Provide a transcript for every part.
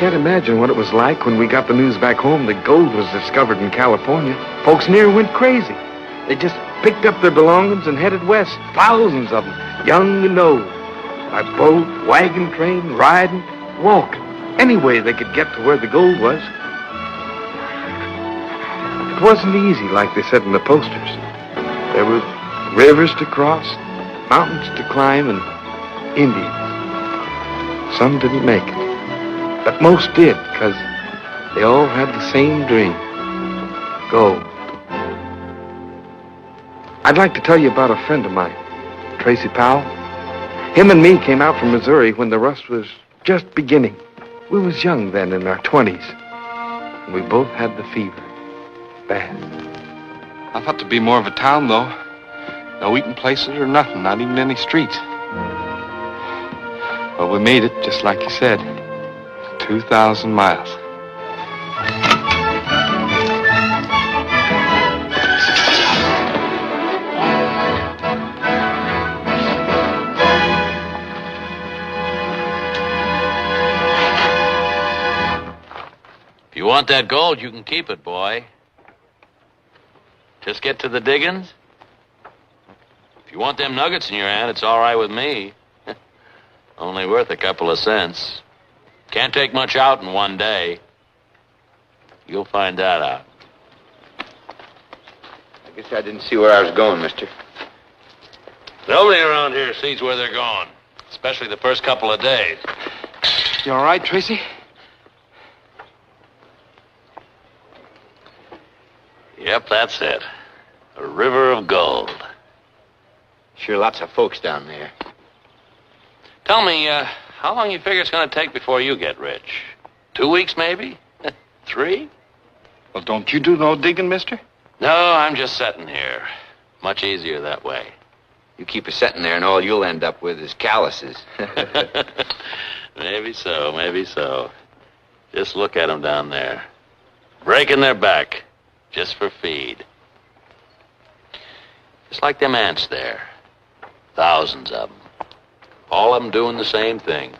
can't imagine what it was like when we got the news back home that gold was discovered in California. Folks near went crazy. They just picked up their belongings and headed west. Thousands of them, young and old. By boat, wagon train, riding, walking. Any way they could get to where the gold was. It wasn't easy, like they said in the posters. There were rivers to cross, mountains to climb, and Indians. Some didn't make it. But most did, because they all had the same dream. Gold. I'd like to tell you about a friend of mine, Tracy Powell. Him and me came out from Missouri when the rust was just beginning. We was young then, in our 20s. And we both had the fever. Bad. I thought to be more of a town, though. No eating places or nothing, not even any streets. Well, we made it, just like you said. 2,000 miles. If you want that gold, you can keep it, boy. Just get to the diggings. If you want them nuggets in your hand, it's all right with me. Only worth a couple of cents. Can't take much out in one day. You'll find that out. I guess I didn't see where I was going, mister. Nobody around here sees where they're going, especially the first couple of days. You all right, Tracy? Yep, that's it. A river of gold. Sure, lots of folks down there. Tell me, how long you figure it's going to take before you get rich? 2 weeks, maybe? 3? Well, don't you do no digging, mister? No, I'm just sitting here. Much easier that way. You keep a sitting there and all you'll end up with is calluses. Maybe so, maybe so. Just look at them down there. Breaking their back, just for feed. Just like them ants there. Thousands of them. All of them doing the same thing.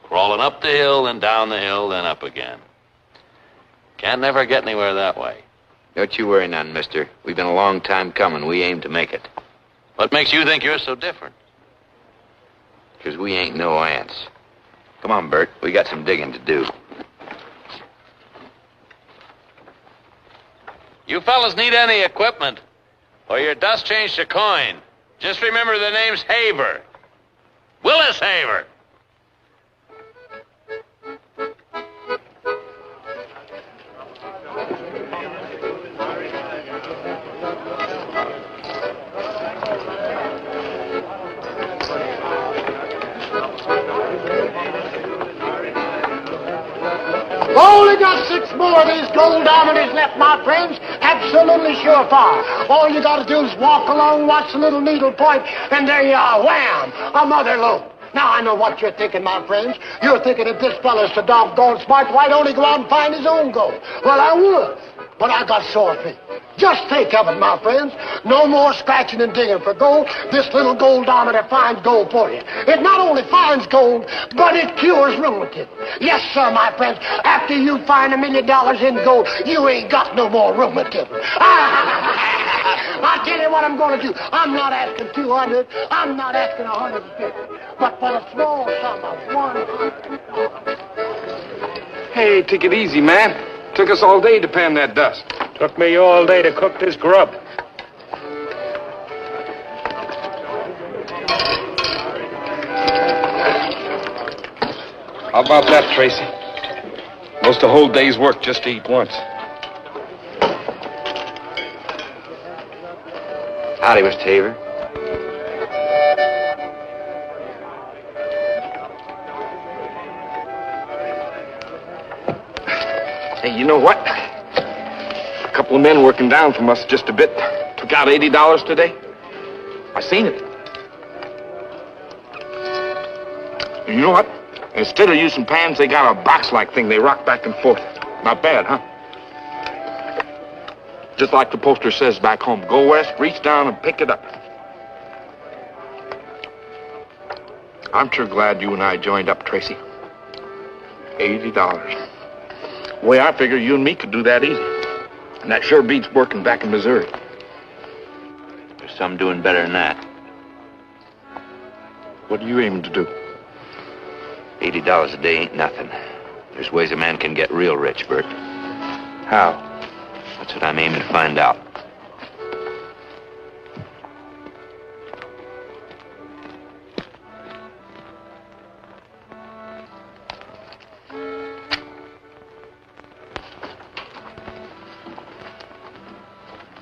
Crawling up the hill, then down the hill, then up again. Can't never get anywhere that way. Don't you worry none, mister. We've been a long time coming. We aim to make it. What makes you think you're so different? 'Cause we ain't no ants. Come on, Bert. We got some digging to do. You fellas need any equipment, or your dust changed to coin. Just remember the name's Haver. Willis Haver. Only got 6 more of these gold diamonds left, my friends. Absolutely surefire. All you gotta do is walk along, watch the little needle point, and there you are, wham, a mother lode. Now, I know what you're thinking, my friends. You're thinking if this fella's so doggone smart, why don't he go out and find his own gold? Well, I would, but I got sore feet. Just think of it, my friends. No more scratching and digging for gold. This little gold diamond finds gold for you. It not only finds gold, but it cures rheumatism. Yes, sir, my friends. After you find $1 million in gold, you ain't got no more rheumatism. I tell you what I'm going to do. I'm not asking 200. I'm not asking 150. But for the small sum of $100. Hey, take it easy, man. Took us all day to pan that dust. Took me all day to cook this grub. How about that, Tracy? Most a whole day's work just to eat once. Howdy, Mr. Haver. Hey, you know what? A couple of men working down from us just a bit took out $80 today. I seen it. And you know what? Instead of using pans, they got a box-like thing they rock back and forth. Not bad, huh? Just like the poster says back home, go west, reach down and pick it up. I'm sure glad you and I joined up, Tracy. $80. The way I figure, you and me could do that easy. And that sure beats working back in Missouri. There's some doing better than that. What are you aiming to do? $80 a day ain't nothing. There's ways a man can get real rich, Bert. How? That's what I'm aiming to find out.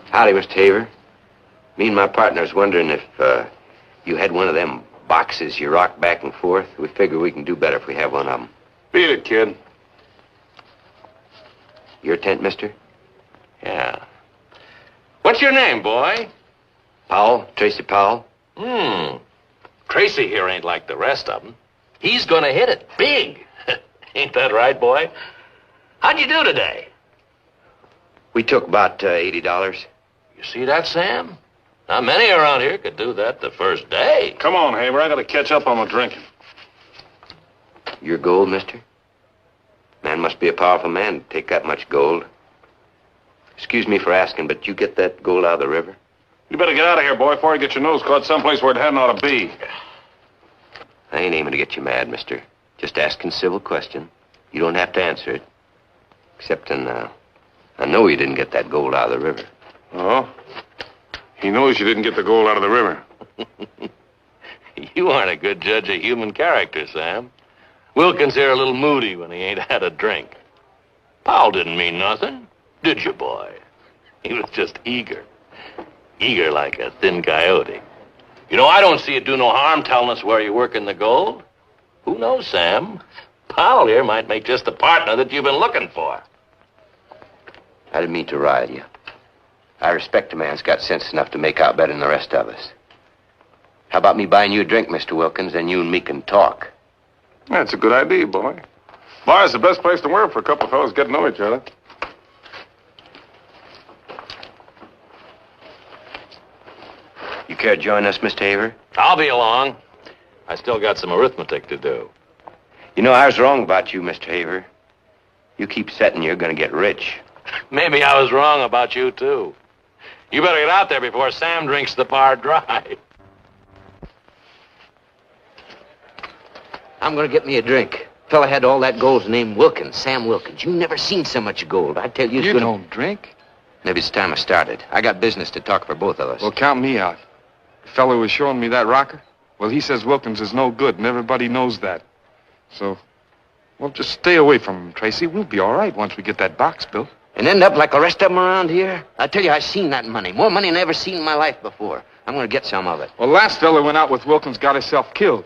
Howdy, Mr. Haver. Me and my partner's wondering if you had one of them boxes you rock back and forth. We figure we can do better if we have one of them. Beat it, kid. Your tent, mister? Yeah. What's your name, boy? Powell, Tracy Powell. Tracy here ain't like the rest of them. He's gonna hit it big. Ain't that right, boy? How'd you do today? We took about $80. You see that, Sam? Not many around here could do that the first day. Come on, Haver. I gotta catch up on my drinking. Your gold, mister? Man must be a powerful man to take that much gold. Excuse me for asking, but you get that gold out of the river? You better get out of here, boy, before you get your nose caught someplace where it hadn't ought to be. I ain't aiming to get you mad, mister. Just asking civil question. You don't have to answer it. Except I know you didn't get that gold out of the river. Oh? He knows you didn't get the gold out of the river. You aren't a good judge of human character, Sam. Wilkins here a little moody when he ain't had a drink. Powell didn't mean nothing, did you, boy? He was just eager. Eager like a thin coyote. You know, I don't see it do no harm telling us where you're working the gold. Who knows, Sam? Powell here might make just the partner that you've been looking for. I didn't mean to rile you. I respect a man's got sense enough to make out better than the rest of us. How about me buying you a drink, Mr. Wilkins, and you and me can talk? That's a good idea, boy. Bar's the best place to work for a couple of fellas get to know each other. You care to join us, Mr. Haver? I'll be along. I still got some arithmetic to do. You know, I was wrong about you, Mr. Haver. You keep setting you're going to get rich. Maybe I was wrong about you, too. You better get out there before Sam drinks the bar dry. I'm going to get me a drink. Fella had all that gold's named Wilkins, Sam Wilkins. You never seen so much gold. I tell you, You don't drink? Maybe it's time I started. I got business to talk for both of us. Well, count me out. The fellow was showing me that rocker. Well, he says Wilkins is no good, and everybody knows that. So, well, just stay away from him, Tracy. We'll be all right once we get that box built. And end up like the rest of them around here? I tell you, I seen that money. More money than I ever seen in my life before. I'm going to get some of it. Well, last fella went out with Wilkins, got himself killed.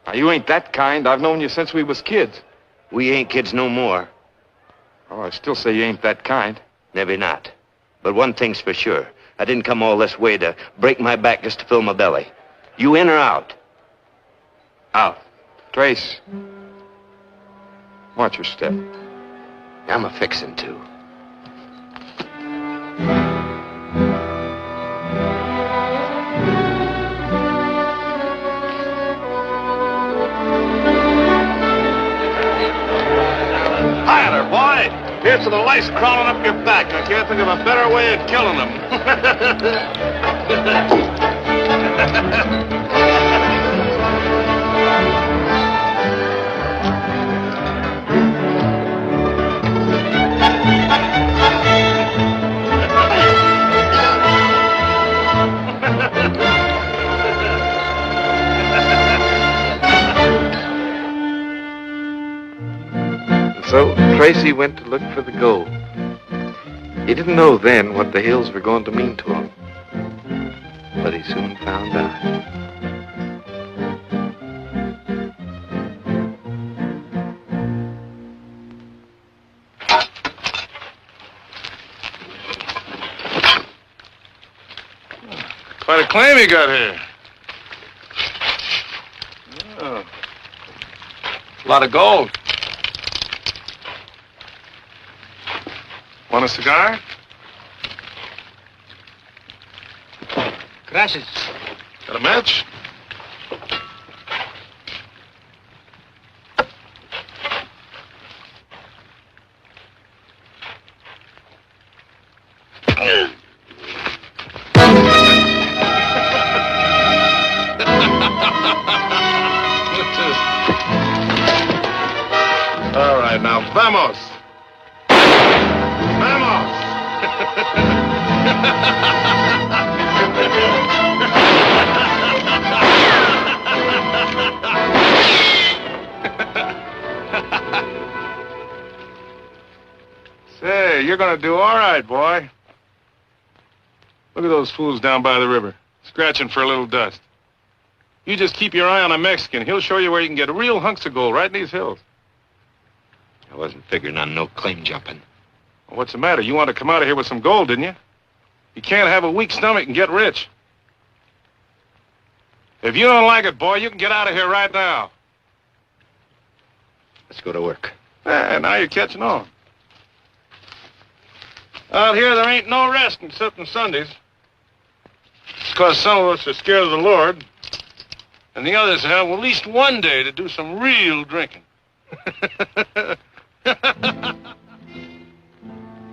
Now, you ain't that kind. I've known you since we was kids. We ain't kids no more. Oh, I still say you ain't that kind. Maybe not. But one thing's for sure. I didn't come all this way to break my back just to fill my belly. You in or out? Out. Trace, watch your step. I'm a-fixin' to. Hi there, boy. Here's to the lice crawling up your back. I can't think of a better way of killing them. So Tracy went to look for the gold. He didn't know then what the hills were going to mean to him. But he soon found out. Quite a claim you got here. Oh. A lot of gold. Want a cigar? Gracias. Got a match? Say, you're gonna do all right, boy. Look at those fools down by the river, scratching for a little dust. You just keep your eye on a Mexican. He'll show you where you can get real hunks of gold right in these hills. I wasn't figuring on no claim jumping. Well, what's the matter? You wanted to come out of here with some gold, didn't you? You can't have a weak stomach and get rich. If you don't like it, boy, you can get out of here right now. Let's go to work. Now you're catching on. Out here, there ain't no rest except on Sundays. It's because some of us are scared of the Lord, and the others have at least one day to do some real drinking.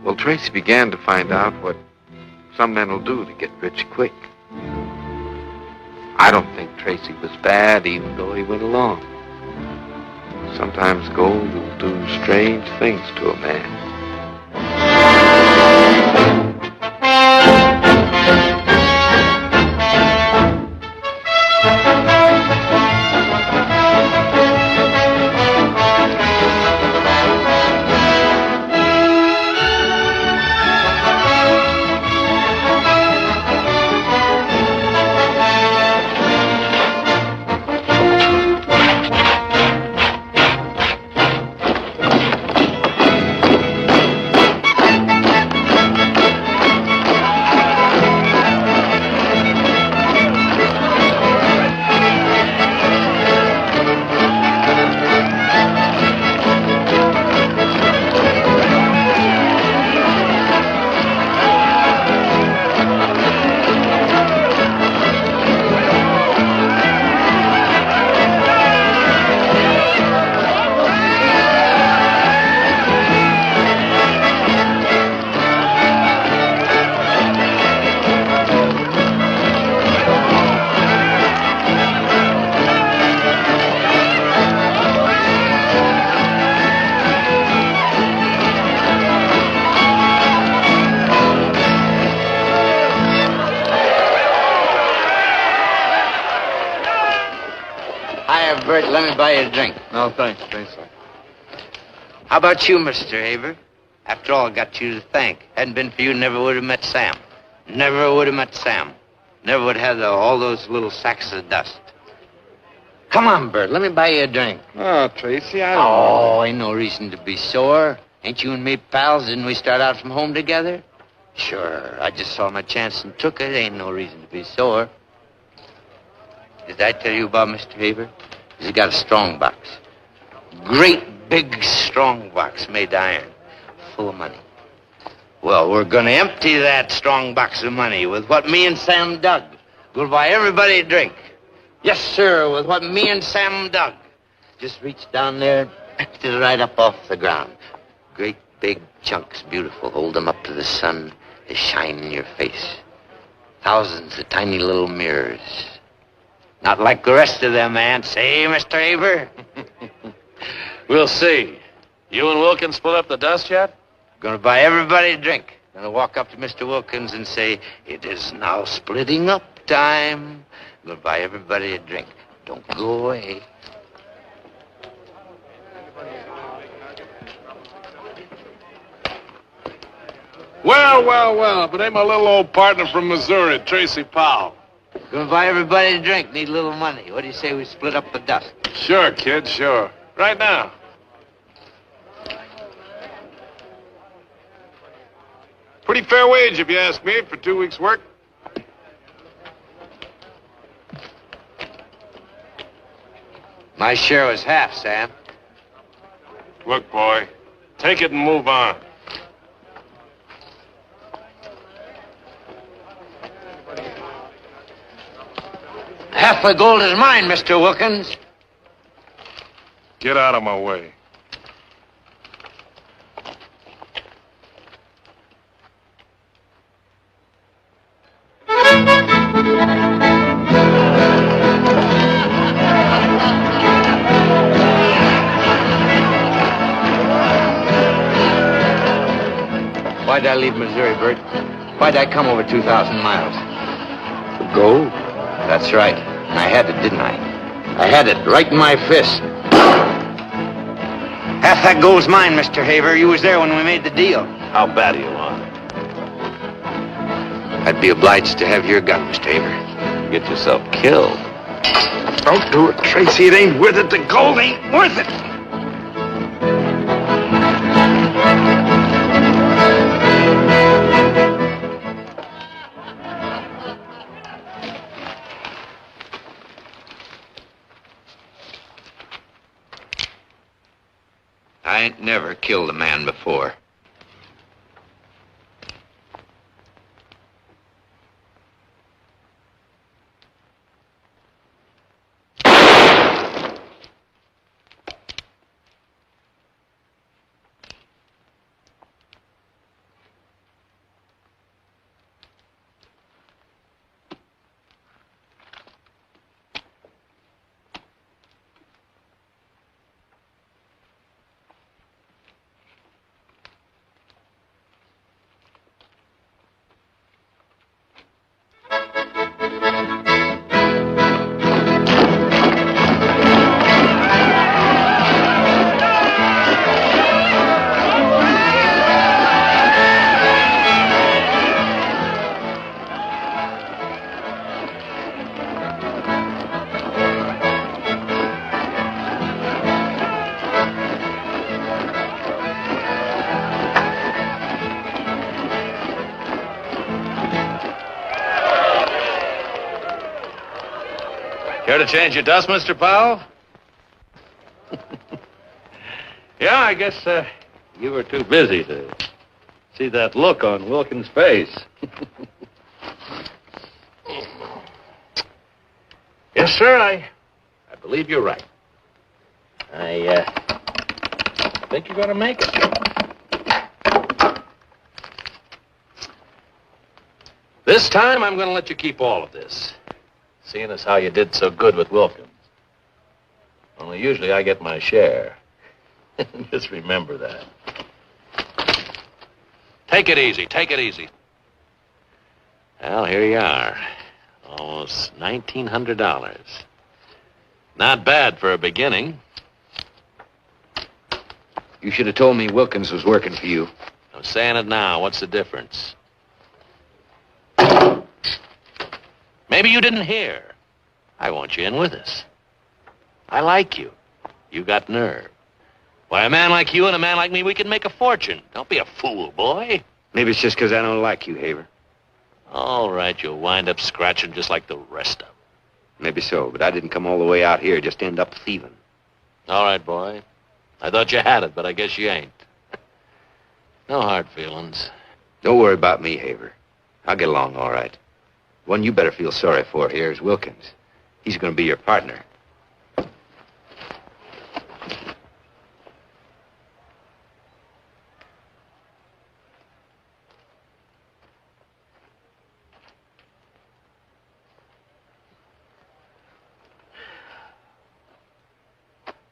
Well, Tracy began to find out what some men will do to get rich quick. I don't think Tracy was bad, even though he went along. Sometimes gold will do strange things to a man. Bert, let me buy you a drink. No, thanks. Thanks, sir. How about you, Mr. Haver? After all, I got you to thank. Hadn't been for you, never would have met Sam. Never would have met Sam. Never would have had all those little sacks of dust. Come on, Bert, let me buy you a drink. Oh, Tracy, I don't Oh, ain't no reason to be sore. Ain't you and me pals? Didn't we start out from home together? Sure, I just saw my chance and took it. Ain't no reason to be sore. Did I tell you about Mr. Haver? He's got a strong box. Great big strong box made of iron, full of money. Well, we're gonna empty that strong box of money with what me and Sam dug. We'll buy everybody a drink. Yes, sir, with what me and Sam dug. Just reach down there and picked it right up off the ground. Great big chunks, beautiful. Hold them up to the sun. They shine in your face. Thousands of tiny little mirrors. Not like the rest of them ants, eh, Mr. Haver? We'll see. You and Wilkins split up the dust yet? Gonna buy everybody a drink. Gonna walk up to Mr. Wilkins and say, it is now splitting up time. Gonna buy everybody a drink. Don't go away. Well, but ain't my little old partner from Missouri, Tracy Powell. Gonna buy everybody a drink. Need a little money. What do you say we split up the dust? Sure, kid, sure. Right now. Pretty fair wage, if you ask me, for 2 weeks' work. My share was half, Sam. Look, boy, take it and move on. Half the gold is mine, Mr. Wilkins. Get out of my way. Why'd I leave Missouri, Bert? Why'd I come over 2,000 miles? The gold? That's right. And I had it, didn't I? I had it right in my fist. Half that gold's mine, Mr. Haver. You was there when we made the deal. How bad do you want it? I'd be obliged to have your gun, Mr. Haver. Get yourself killed. Don't do it, Tracy. It ain't worth it. The gold ain't worth it. I ain't never killed a man before. Care to change your dust, Mr. Powell? Yeah, I guess you were too busy to see that look on Wilkins' face. Yes, sir, I believe you're right. I think you're going to make it. This time, I'm going to let you keep all of this, seeing as how you did so good with Wilkins. Only usually I get my share. Just remember that. Take it easy, take it easy. Well, here you are. Almost $1,900. Not bad for a beginning. You should have told me Wilkins was working for you. I'm saying it now. What's the difference? Maybe you didn't hear. I want you in with us. I like you. You got nerve. Why, a man like you and a man like me, we can make a fortune. Don't be a fool, boy. Maybe it's just because I don't like you, Haver. All right, you'll wind up scratching just like the rest of them. Maybe so, but I didn't come all the way out here just to end up thieving. All right, boy. I thought you had it, but I guess you ain't. No hard feelings. Don't worry about me, Haver. I'll get along all right. One you better feel sorry for here is Wilkins. He's going to be your partner.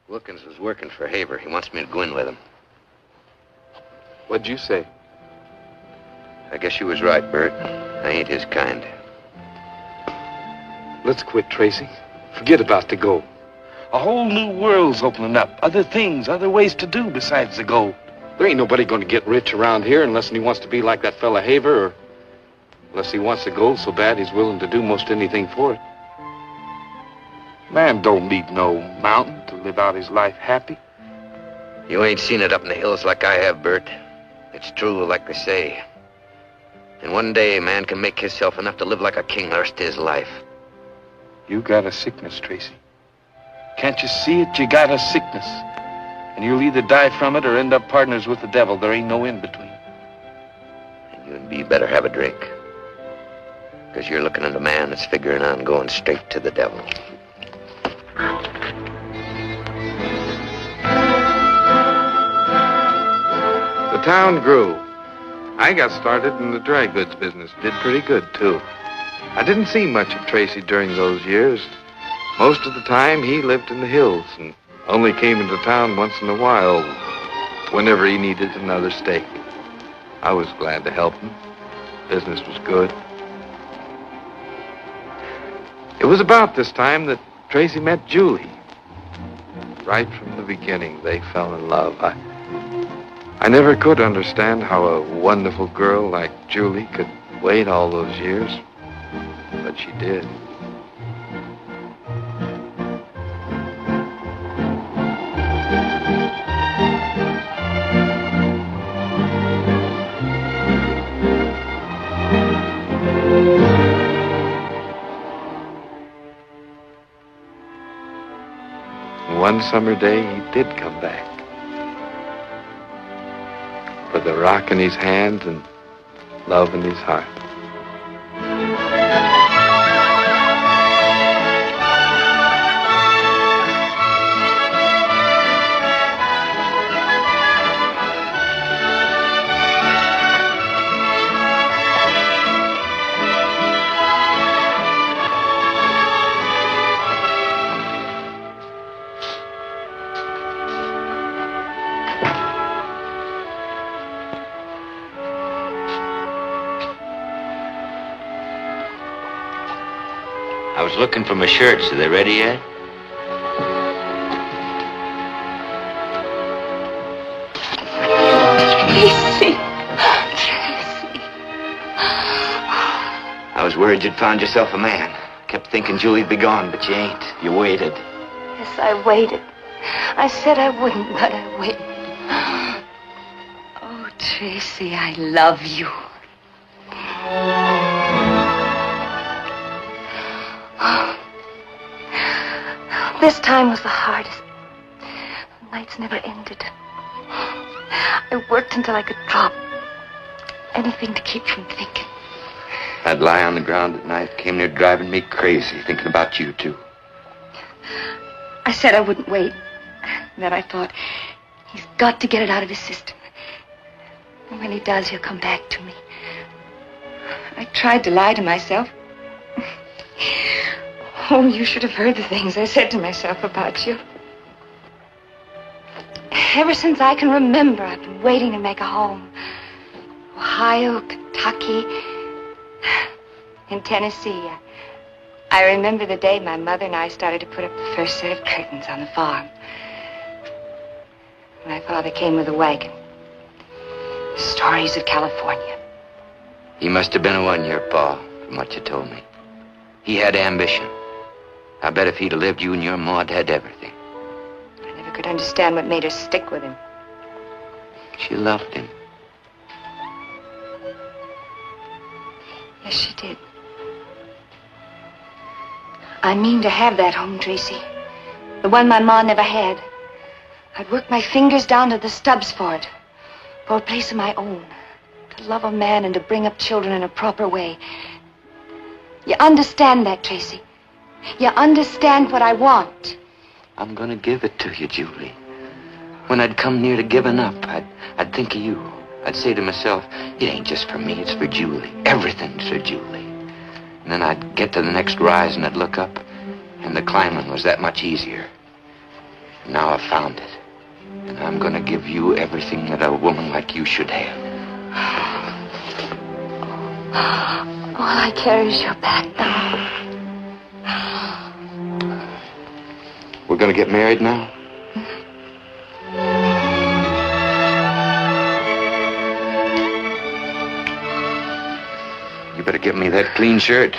Wilkins was working for Haver. He wants me to go in with him. What'd you say? I guess you was right, Bert. I ain't his kind. Let's quit, Tracy. Forget about the gold. A whole new world's opening up. Other things, other ways to do besides the gold. There ain't nobody going to get rich around here unless he wants to be like that fella Haver, or unless he wants the gold so bad he's willing to do most anything for it. Man don't need no mountain to live out his life happy. You ain't seen it up in the hills like I have, Bert. It's true, like they say. And one day, a man can make himself enough to live like a king the rest of his life. You got a sickness, Tracy. Can't you see it? You got a sickness. And you'll either die from it or end up partners with the devil. There ain't no in-between. And you and me better have a drink. Because you're looking at a man that's figuring on going straight to the devil. The town grew. I got started in the dry goods business. Did pretty good, too. I didn't see much of Tracy during those years. Most of the time, he lived in the hills and only came into town once in a while whenever he needed another stake. I was glad to help him. Business was good. It was about this time that Tracy met Julie. Right from the beginning, they fell in love. I never could understand how a wonderful girl like Julie could wait all those years, but she did. One summer day, he did come back. With a rock in his hand and love in his heart. I was looking for my shirts. Are they ready yet? Tracy. I was worried you'd found yourself a man. Kept thinking Julie'd be gone, but you ain't. You waited. Yes, I waited. I said I wouldn't, but I waited. Oh, Tracy, I love you. This time was the hardest. The nights never ended. I worked until I could drop. Anything to keep from thinking. I'd lie on the ground at night, came near driving me crazy, thinking about you, too. I said I wouldn't wait. Then I thought, he's got to get it out of his system. And when he does, he'll come back to me. I tried to lie to myself. Oh, you should have heard the things I said to myself about you. Ever since I can remember, I've been waiting to make a home. Ohio, Kentucky, in Tennessee. I remember the day my mother and I started to put up the first set of curtains on the farm. My father came with a wagon. Stories of California. He must have been a one-year pa, from what you told me. He had ambition. I bet if he'd have lived, you and your ma'd had everything. I never could understand what made her stick with him. She loved him. Yes, she did. I mean to have that home, Tracy. The one my ma never had. I'd work my fingers down to the stubs for it. For a place of my own. To love a man and to bring up children in a proper way. You understand that, Tracy? You understand what I want? I'm gonna give it to you, Julie. When I'd come near to giving up, I'd think of you. I'd say to myself, it ain't just for me, it's for Julie. Everything's for Julie. And then I'd get to the next rise and I'd look up, and the climbing was that much easier. Now I've found it. And I'm gonna give you everything that a woman like you should have. All I carry is your back now. We're gonna get married now? You better get me that clean shirt.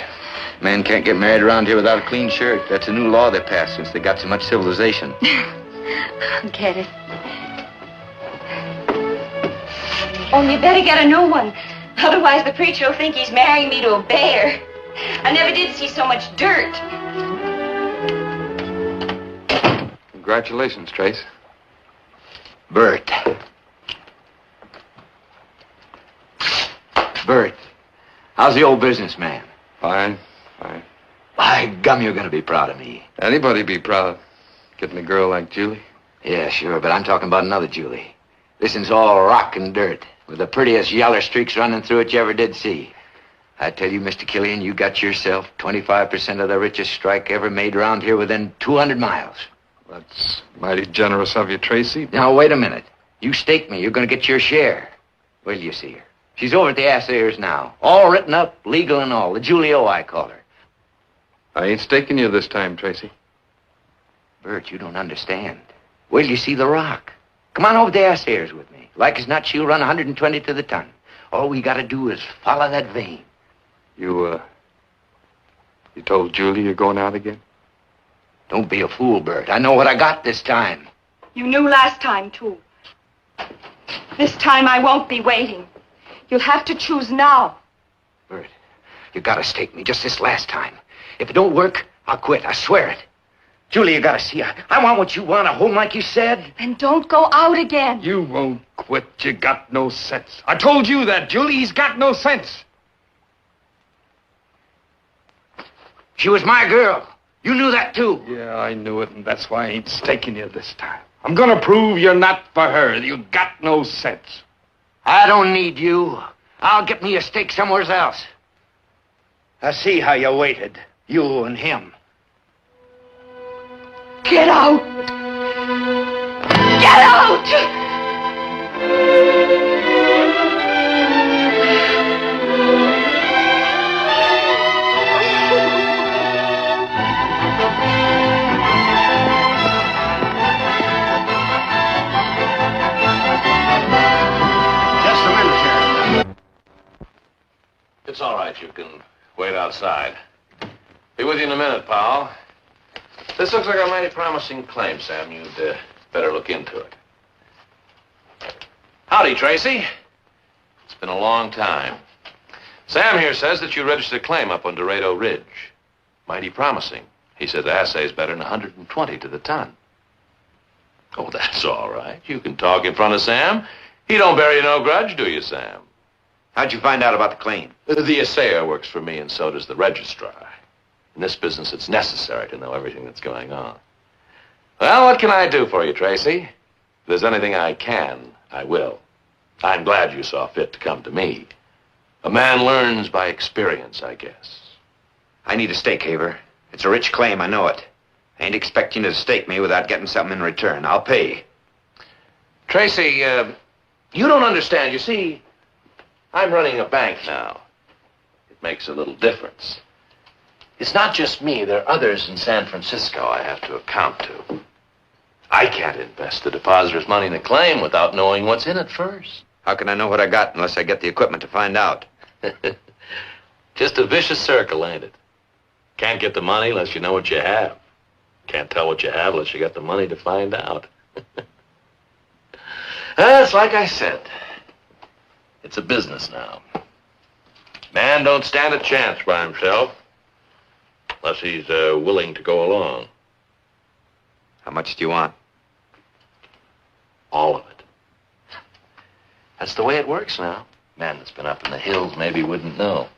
Man can't get married around here without a clean shirt. That's a new law they passed since they got so much civilization. I'll get it. Only you better get a new one. Otherwise, the preacher will think he's marrying me to a bear. I never did see so much dirt. Congratulations, Trace. Bert. Bert, how's the old businessman? Fine, fine. By gum, you're gonna be proud of me. Anybody be proud. Getting a girl like Julie. Yeah, sure, but I'm talking about another Julie. This one's all rock and dirt, with the prettiest yaller streaks running through it you ever did see. I tell you, Mr. Killian, you got yourself 25% of the richest strike ever made around here within 200 miles. That's mighty generous of you, Tracy. Now, wait a minute. You stake me, you're gonna get your share. Well, you see her. She's over at the assayers now. All written up, legal and all. The Julio, I call her. I ain't staking you this time, Tracy. Bert, you don't understand. Well, you see the rock. Come on over to the assayers with me. Like as not, she'll run 120 to the ton. All we gotta do is follow that vein. You told Julie you're going out again? Don't be a fool, Bert. I know what I got this time. You knew last time, too. This time I won't be waiting. You'll have to choose now. Bert, you gotta stake me just this last time. If it don't work, I'll quit. I swear it. Julie, you gotta see. I want what you want, a home like you said. Then don't go out again. You won't quit. You got no sense. I told you that, Julie. He's got no sense. She was my girl. You knew that, too. Yeah, I knew it, and that's why I ain't staking you this time. I'm gonna prove you're not for her. You got no sense. I don't need you. I'll get me a stake somewhere else. I see how you waited. You and him. Get out! Get out! Just a minute, Sheriff. It's all right. You can wait outside. Be with you in a minute, pal. This looks like a mighty promising claim, Sam. You'd better look into it. Howdy, Tracy. It's been a long time. Sam here says that you registered a claim up on Dorado Ridge. Mighty promising. He said the assay's better than 120 to the ton. Oh, that's all right. You can talk in front of Sam. He don't bear you no grudge, do you, Sam? How'd you find out about the claim? The assayer works for me, and so does the registrar. In this business, it's necessary to know everything that's going on. Well, what can I do for you, Tracy? If there's anything I can, I will. I'm glad you saw fit to come to me. A man learns by experience, I guess. I need a stake, Haver. It's a rich claim, I know it. I ain't expecting you to stake me without getting something in return. I'll pay. Tracy, you don't understand. You see, I'm running a bank now. It makes a little difference. It's not just me. There are others in San Francisco I have to account to. I can't invest the depositor's money in a claim without knowing what's in it first. How can I know what I got unless I get the equipment to find out? Just a vicious circle, ain't it? Can't get the money unless you know what you have. Can't tell what you have unless you got the money to find out. It's like I said. It's a business now. Man don't stand a chance by himself. Unless he's willing to go along. How much do you want? All of it. That's the way it works now. Man that's been up in the hills maybe wouldn't know.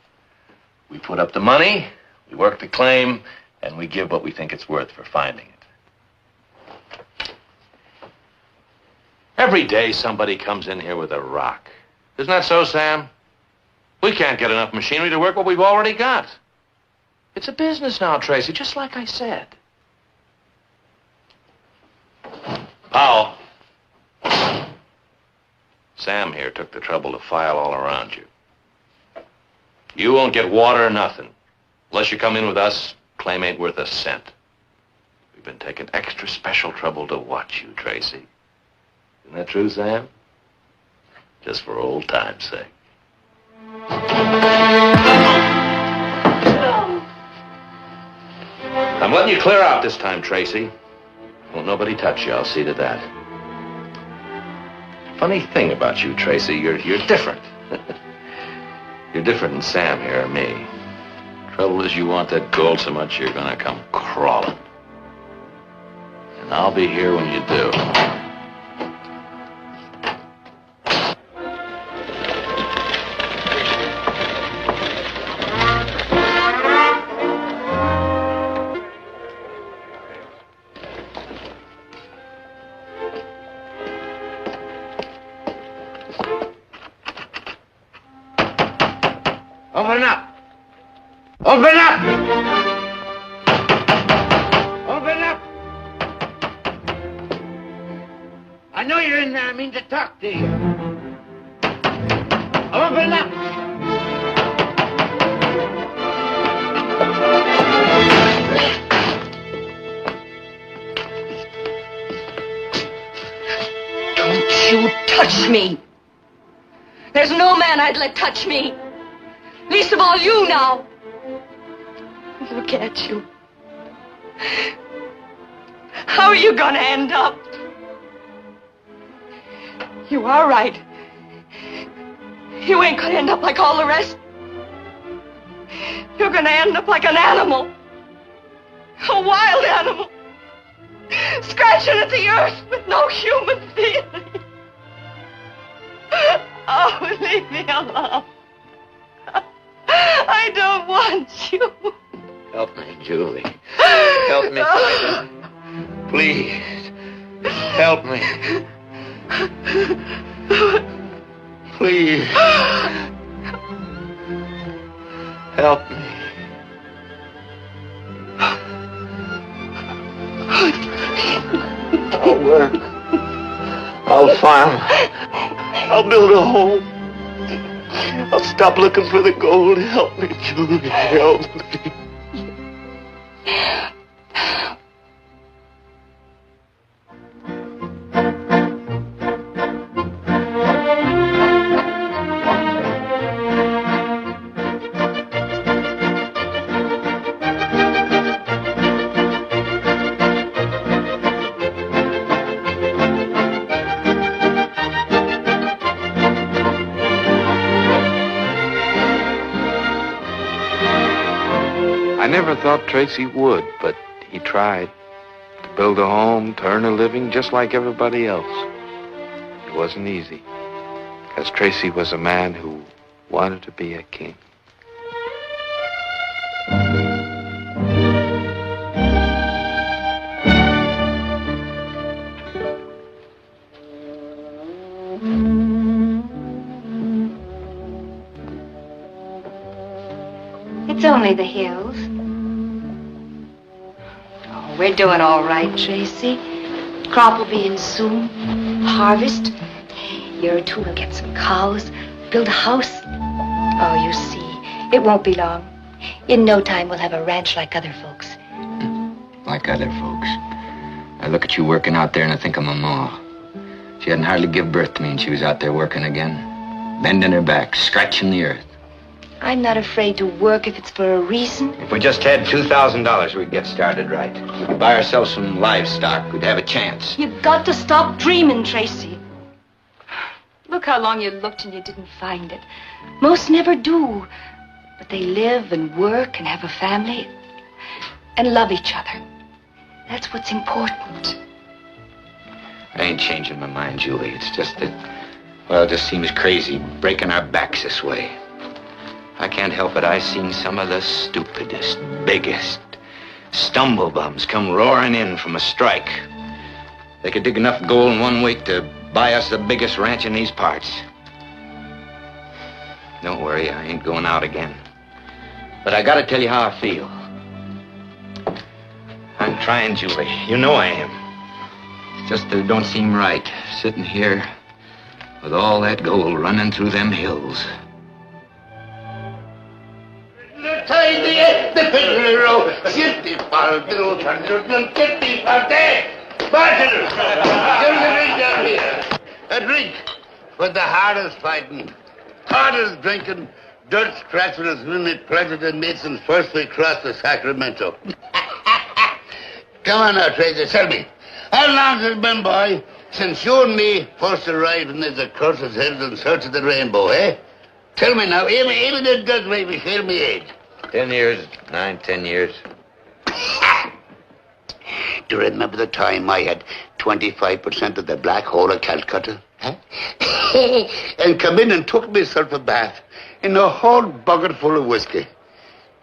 We put up the money, we work the claim, and we give what we think it's worth for finding it. Every day somebody comes in here with a rock. Isn't that so, Sam? We can't get enough machinery to work what we've already got. It's a business now, Tracy, just like I said. Powell. Sam here took the trouble to file all around you. You won't get water or nothing. Unless you come in with us, claim ain't worth a cent. We've been taking extra special trouble to watch you, Tracy. Isn't that true, Sam? Just for old time's sake. I'm letting you clear out this time, Tracy. Won't nobody touch you, I'll see to that. Funny thing about you, Tracy, you're different. You're different than Sam here or me. Trouble is you want that gold so much you're gonna come crawling. And I'll be here when you do. Open up! Open up! Open up! I know you're in there. I mean to talk to you. Open up! Don't you touch me. There's no man I'd let touch me. Least of all you now. Look at you. How are you gonna end up? You are right. You ain't gonna end up like all the rest. You're gonna end up like an animal. A wild animal. Scratching at the earth with no human feeling. Oh, leave me alone. I don't want you. Help me, Julie. Help me, please. Help me. Please. Help me. I'll work. I'll farm. I'll build a home. I'll stop looking for the gold. Help me, Julie. Help me. I never thought Tracy would, but he tried to build a home, to earn a living just like everybody else. It wasn't easy, because Tracy was a man who wanted to be a king. It's only the hills. Oh, we're doing all right, Tracy. Crop will be in soon. Harvest. Year or two, we'll get some cows, build a house. Oh, you see, it won't be long. In no time, we'll have a ranch like other folks. Like other folks. I look at you working out there and I think of my ma. She hadn't hardly give birth to me and she was out there working again. Bending her back, scratching the earth. I'm not afraid to work if it's for a reason. If we just had $2,000, we'd get started right. We could buy ourselves some livestock. We'd have a chance. You've got to stop dreaming, Tracy. Look how long you looked and you didn't find it. Most never do. But they live and work and have a family and love each other. That's what's important. I ain't changing my mind, Julie. It's just that, well, it just seems crazy breaking our backs this way. I can't help it. I've seen some of the stupidest, biggest stumblebums come roaring in from a strike. They could dig enough gold in 1 week to buy us the biggest ranch in these parts. Don't worry, I ain't going out again. But I gotta tell you how I feel. I'm trying, Julie. You know I am. It's just that it don't seem right, sitting here with all that gold running through them hills. The Pedro, 55 little 150 per day. Bartender, give us a drink down here. A drink for the hardest fighting, hardest drinking, dirt scratching as when it President Mason's first we crossed the Sacramento. Come on now, Tracy, tell me, how long has it been, boy, since you and me first arrived in these accursed hills in search of the rainbow, eh? Tell me now, even it does make me feel me age. 10 years, 10 years. Do you remember the time I had 25% of the black hole of Calcutta? Huh? And come in and took myself a bath in a whole bucket full of whiskey.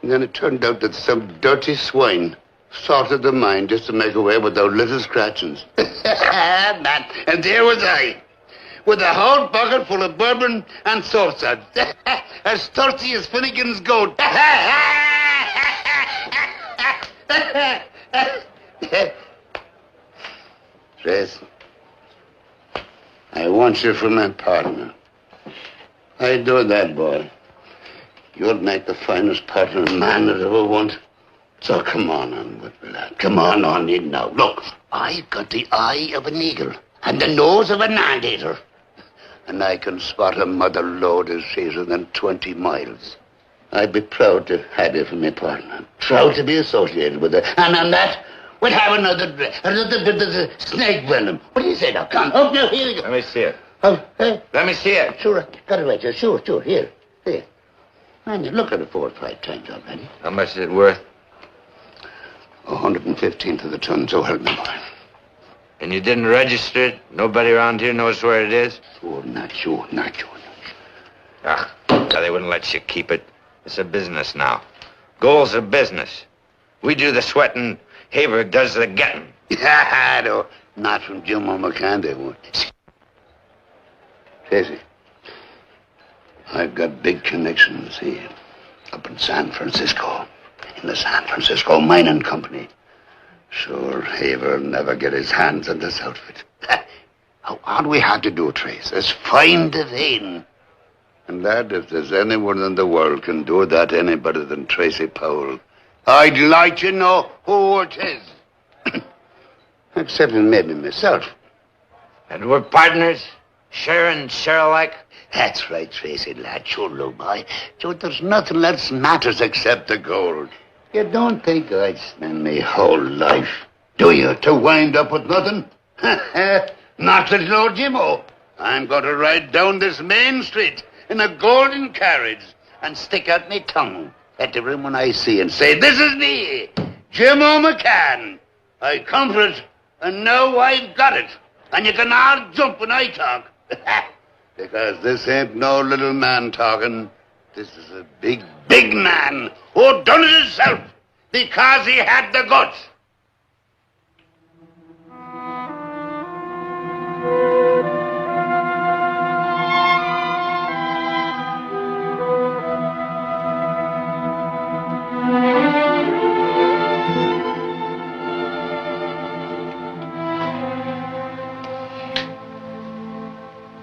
And then it turned out that some dirty swine salted the mine just to make away with those little scratchings. Man, and there was I, with a whole bucket full of bourbon and salt suds, as thirsty as Finnegan's goat. Trace, I want you for my partner. I do that, boy. You'd make the finest partner a man has ever wanted. So come on, lad. Come on, in now. Look, I've got the eye of an eagle and the nose of an anteater. And I can spot a mother Lode as easier than 20 miles. I'd be proud to have you for my partner. Proud to be associated with her. And on that, we'll have another bit of snake venom. What do you say now? Come, up now, here you go. Let me see it. Oh, hey? Let me see it. Sure, got it right here. Sure, here. Man, you looked at it 4 or 5 times already. How much is it worth? 115 to the ton, so help me, boy. And you didn't register it? Nobody around here knows where it is? Sure, not sure. Ah, so they wouldn't let you keep it. It's a business now. Gold's a business. We do the sweating, Haver does the getting. No, not from Jim or McCann, they won't. Tracy, I've got big connections here, up in San Francisco, in the San Francisco Mining Company. Sure, Haver'll never get his hands on this outfit. All we have to do, Trace, is find the vein. And that, if there's anyone in the world can do that any better than Tracy Powell, I'd like to know who it is. Except maybe myself. And we're partners? Share alike? That's right, Tracy, lad. Sure, look, boy. So there's nothing else matters except the gold. You don't think I'd spend my whole life, do you, to wind up with nothing? Not little old Jimmo. I'm going to ride down this main street in a golden carriage and stick out my tongue at everyone I see and say, "This is me, Jimmo McCann. I come for it, and now I've got it. And you can all jump when I talk." Because this ain't no little man talking. This is a big, big man who done it himself because he had the guts.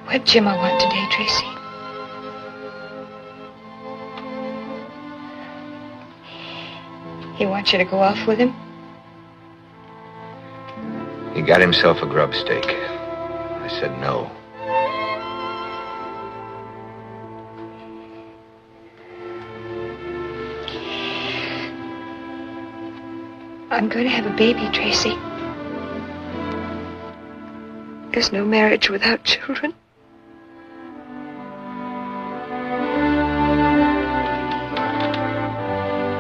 What Jim I want today, Tracy? He wants you to go off with him? He got himself a grub stake. I said no. I'm going to have a baby, Tracy. There's no marriage without children.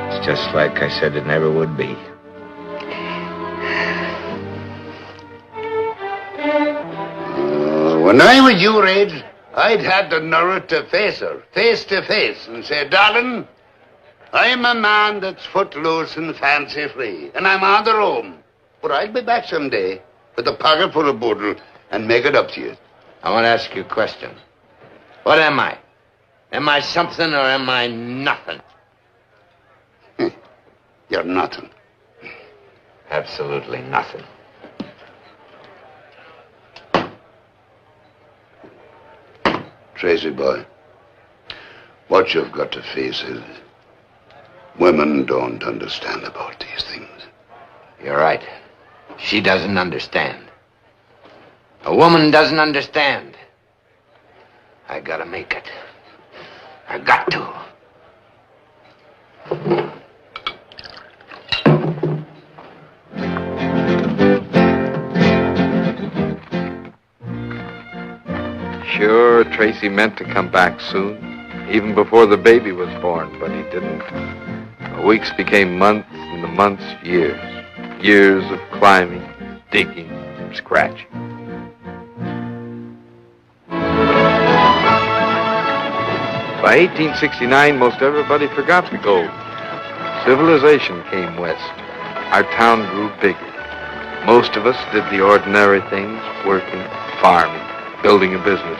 It's just like I said it never would be. When I was your age, I'd had the nerve to face her, face to face, and say, "Darling, I'm a man that's footloose and fancy-free, and I'm on the roam. But I'll be back someday with a pocket full of boodle and make it up to you." I want to ask you a question. What am I? Am I something or am I nothing? You're nothing. Absolutely nothing. Tracy boy, what you've got to face is women don't understand about these things. You're right. She doesn't understand. A woman doesn't understand. I gotta make it. I got to. Sure, Tracy meant to come back soon, even before the baby was born, but he didn't. The weeks became months, and the months years. Years of climbing, digging, scratching. By 1869, most everybody forgot the gold. Civilization came west. Our town grew bigger. Most of us did the ordinary things, working, farming, building a business.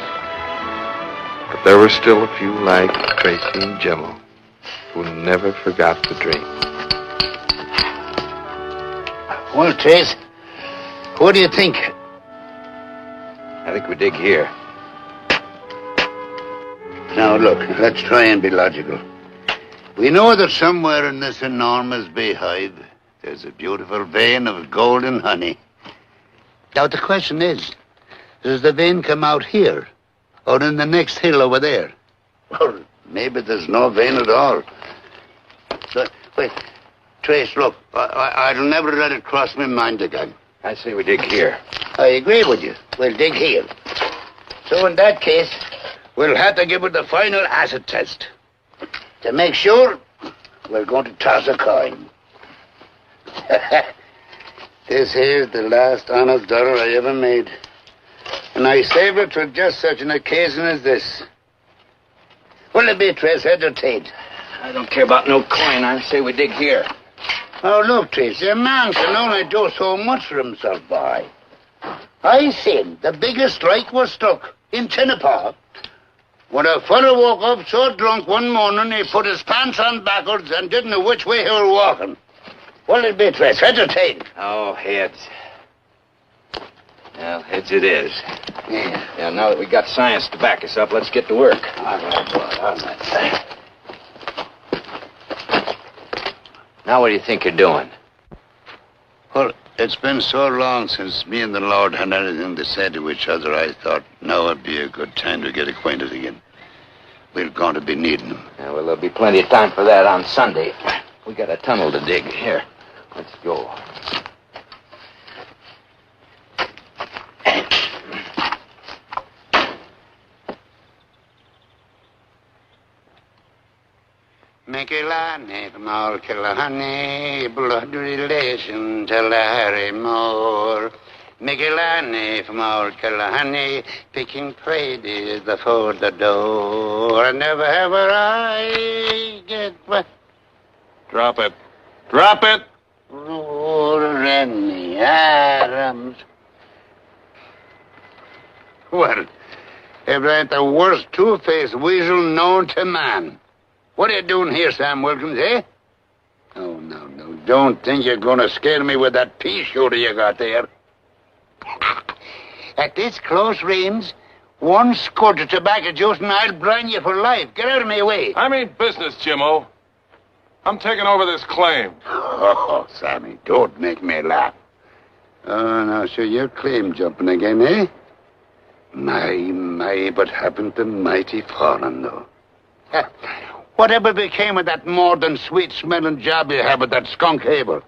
But there were still a few like Tracy and Jimmo who never forgot the dream. Well, Trace, what do you think? I think we dig here. Now, look, let's try and be logical. We know that somewhere in this enormous beehive, there's a beautiful vein of golden honey. Now, the question is, does the vein come out here or in the next hill over there? Or maybe there's no vein at all. So, wait, Trace, look, I'll never let it cross my mind again. I say we dig here. I agree with you. We'll dig here. So in that case, we'll have to give it the final acid test. To make sure, we're going to toss a coin. This here's the last honest dollar I ever made. And I saved it for just such an occasion as this. Will it be, Trace, head or tail? I don't care about no coin. I say we dig here. Oh, look, Tracy, a man can only do so much for himself, boy. I seen the biggest strike was struck in Tinnapaw when a fellow woke up so drunk one morning he put his pants on backwards and didn't know which way he were walking. What'll it be, Trace, heads or tail? Oh, heads. Well, heads it is. Yeah. Now that we got science to back us up, let's get to work. All right, boy, all right. Now what do you think you're doing? Well, it's been so long since me and the Lord had anything to say to each other, I thought now would be a good time to get acquainted again. We're going to be needing them. Yeah, well, there'll be plenty of time for that on Sunday. We got a tunnel to dig. Here, let's go. Mikilani from all Killarney, blood relation to Larry Moore. Mikilani from all Killarney, picking prairies before the door. Never ever I get what? Drop it. Drop it! Roar in the Adams. Well, if that ain't the worst two-faced weasel known to man. What are you doing here, Sam Wilkins, eh? Oh, no. Don't think you're going to scare me with that pea shooter you got there. At this close range, one squirt of tobacco juice and I'll brine you for life. Get out of my way. I mean business, Jim-O. I'm taking over this claim. Oh, Sammy, don't make me laugh. Oh, now, so you're claim jumping again, eh? My, but happened to mighty fallen, though. Whatever became of that more than sweet-smelling job you have with that skunk Haber?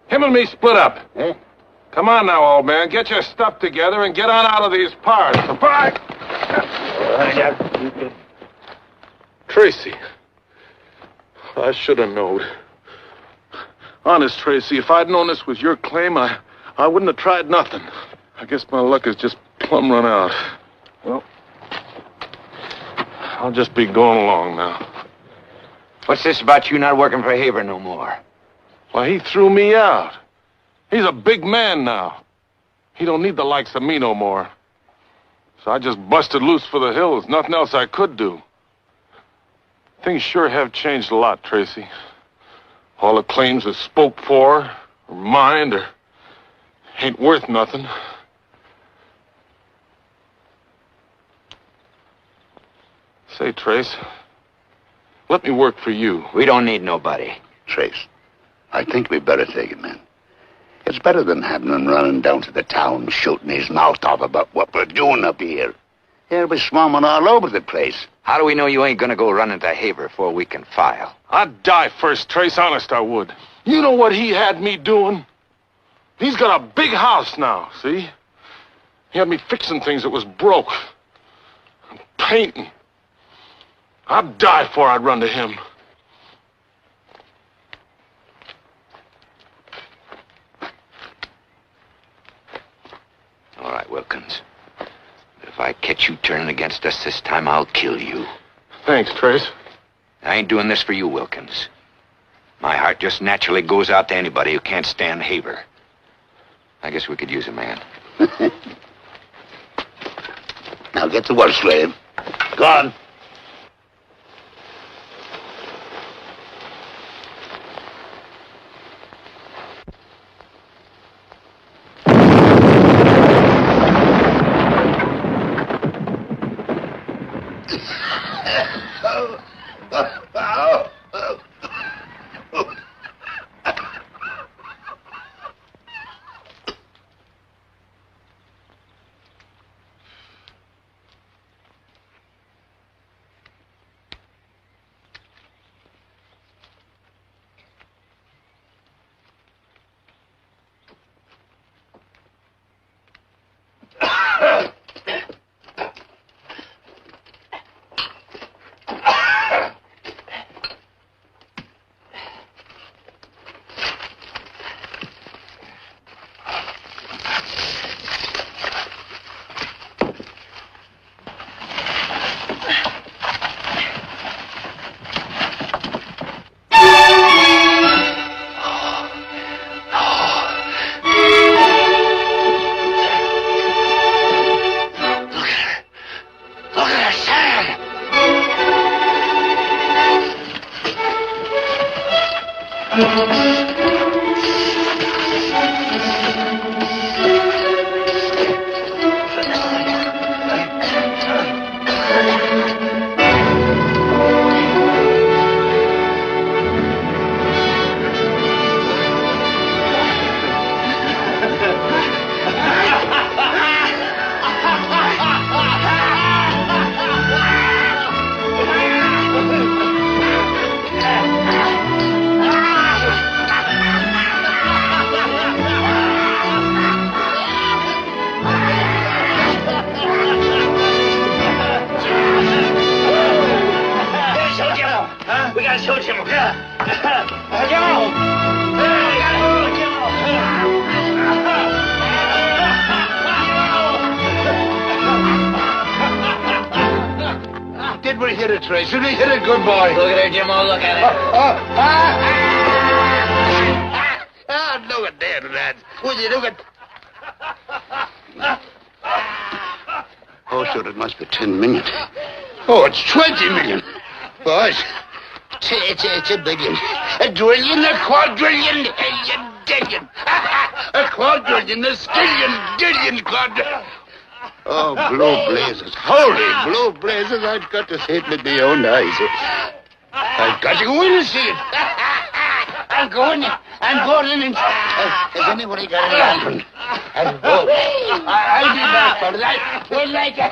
Him and me split up. Eh? Come on now, old man. Get your stuff together and get on out of these parts. Bye. Tracy. I should have known. Honest, Tracy, if I'd known this was your claim, I wouldn't have tried nothing. I guess my luck is just plumb run out. Well, I'll just be going along now. What's this about you not working for Haver no more? Why, he threw me out. He's a big man now. He don't need the likes of me no more. So I just busted loose for the hills. Nothing else I could do. Things sure have changed a lot, Tracy. All the claims that spoke for, or mined, or ain't worth nothing. Say, Trace, let me work for you. We don't need nobody. Trace, I think we better take it, man. It's better than having him running down to the town shooting his mouth off about what we're doing up here. They'll be swarming all over the place. How do we know you ain't gonna go running to Haver before we can file? I'd die first, Trace. Honest, I would. You know what he had me doing? He's got a big house now, see? He had me fixing things that was broke. And painting. I'd die before I'd run to him. All right, Wilkins. If I catch you turning against us this time, I'll kill you. Thanks, Trace. I ain't doing this for you, Wilkins. My heart just naturally goes out to anybody who can't stand Haver. I guess we could use a man. Now get to work, slave. Go on. Did we hit it, Trace? Did we hit it, good boy? Look at her, Jimmo. Look at it. Look at that, lads. Will you look at... Oh, sure, it must be 10 million. Oh, it's 20 million. Boys, it's a billion. A drillion, a quadrillion, a dillion. A quadrillion, a skillion, dillion, quadrillion. Oh, blue blazes. Holy blue blazes. I've got to see it with my own eyes. I've got to go in and see it. I'm going in. Has anybody got a lantern? I'll be back, fellas. I will like a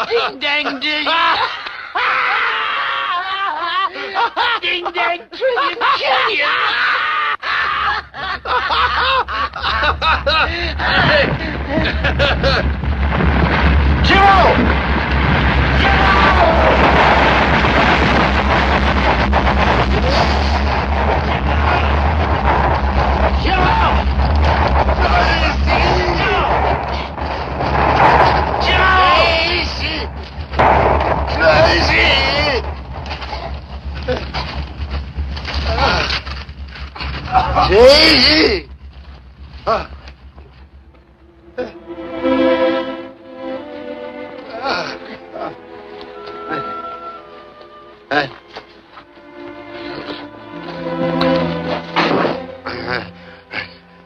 ding-dang ding. Ding-dang trillion. Jimmo! Daisy!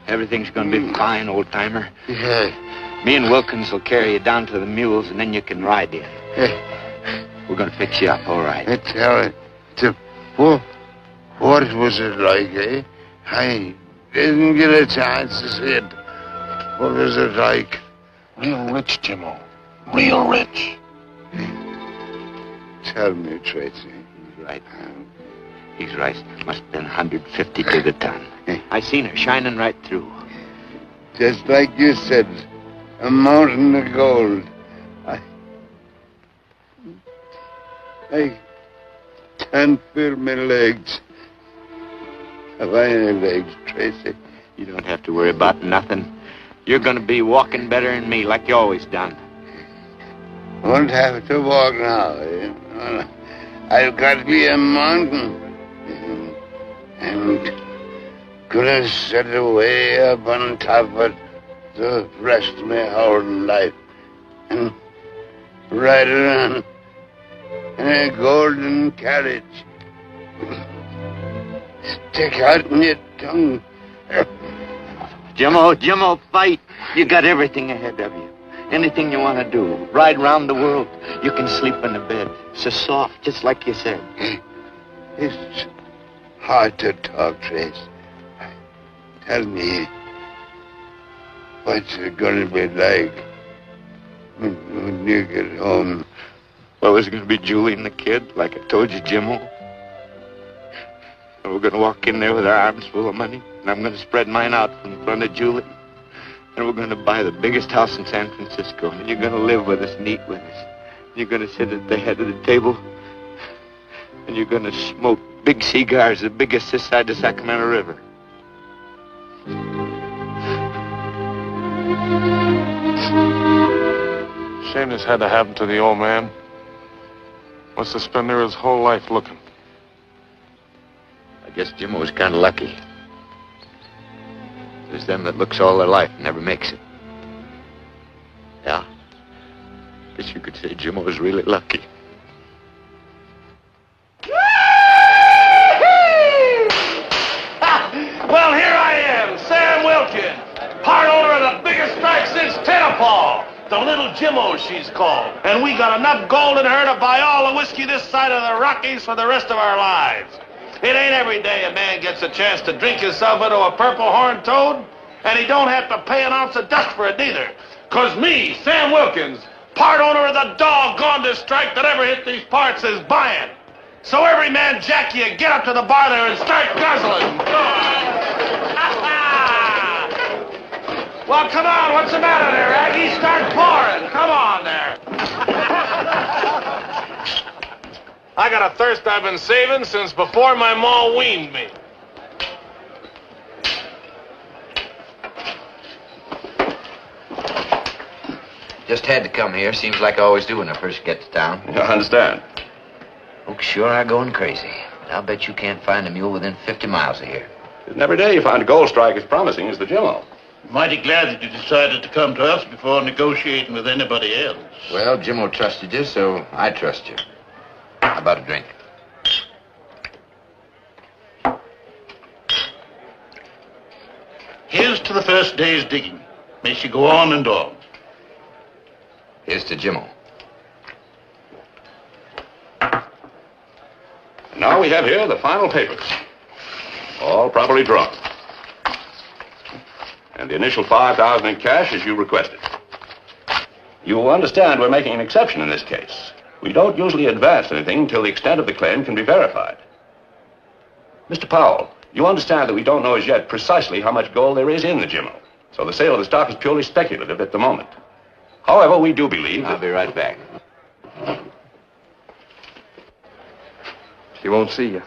Everything's going to be fine, old-timer. Yeah. Me and Wilkins will carry you down to the mules, and then you can ride in. We're going to fix you up, all right. What was it like, eh? I didn't get a chance to see it. What was it like? Real rich, Jimmo. Real rich. Tell me, Tracy. He's right. He's right. Must have been 150 to the ton. I seen her shining right through. Just like you said, a mountain of gold. I can't feel my legs. Have I any legs, Tracy? You don't have to worry about nothing. You're going to be walking better than me, like you always done. Won't have to walk now, eh? I've got to be a mountain. And gonna sit way up on top of it the rest of my whole life. And ride around in a golden carriage. Stick out in your tongue. Jimmo, fight. You got everything ahead of you. Anything you want to do. Ride round the world. You can sleep in the bed. So soft, just like you said. It's hard to talk, Trace. Tell me, what's it going to be like when you get home? Well, there's going to be Julie and the kid, like I told you, Jimmo. And we're going to walk in there with our arms full of money. And I'm going to spread mine out in front of Julie. And we're going to buy the biggest house in San Francisco. And you're going to live with us and eat with us. You're going to sit at the head of the table. And you're going to smoke big cigars, the biggest this side of the Sacramento River. Shame this had to happen to the old man. Must have spent there his whole life looking. I guess Jimmo was kind of lucky. There's them that looks all their life and never makes it. Yeah. Guess you could say Jimmo was really lucky. Well, here I am, Sam Wilkins, part owner of the biggest strike since Tennepaw. The little Jimmo, she's called. And we got enough gold in her to buy all the whiskey this side of the Rockies for the rest of our lives. It ain't every day a man gets a chance to drink himself into a purple horned toad, and he don't have to pay an ounce of dust for it neither. 'Cause me, Sam Wilkins, part owner of the doggondest strike that ever hit these parts, is buying. So every man jack you, get up to the bar there and start guzzling. Well, come on, what's the matter there, Aggie? Start pouring. Come on there. I got a thirst I've been saving since before my ma weaned me. Just had to come here. Seems like I always do when I first get to town. I understand. Folks sure are going crazy. I'll bet you can't find a mule within 50 miles of here. Isn't every day you find a gold strike as promising as the Jimmo? Mighty glad that you decided to come to us before negotiating with anybody else. Well, Jimmo trusted you, so I trust you. How about a drink? Here's to the first day's digging. May she go on and on. Here's to Jimmo. Now we have here the final papers. All properly drawn. And the initial $5,000 in cash as you requested. You will understand we're making an exception in this case. We don't usually advance anything until the extent of the claim can be verified. Mr. Powell, you understand that we don't know as yet precisely how much gold there is in the Jimmo. So the sale of the stock is purely speculative at the moment. However, we do believe that... I'll be right back. She won't see you.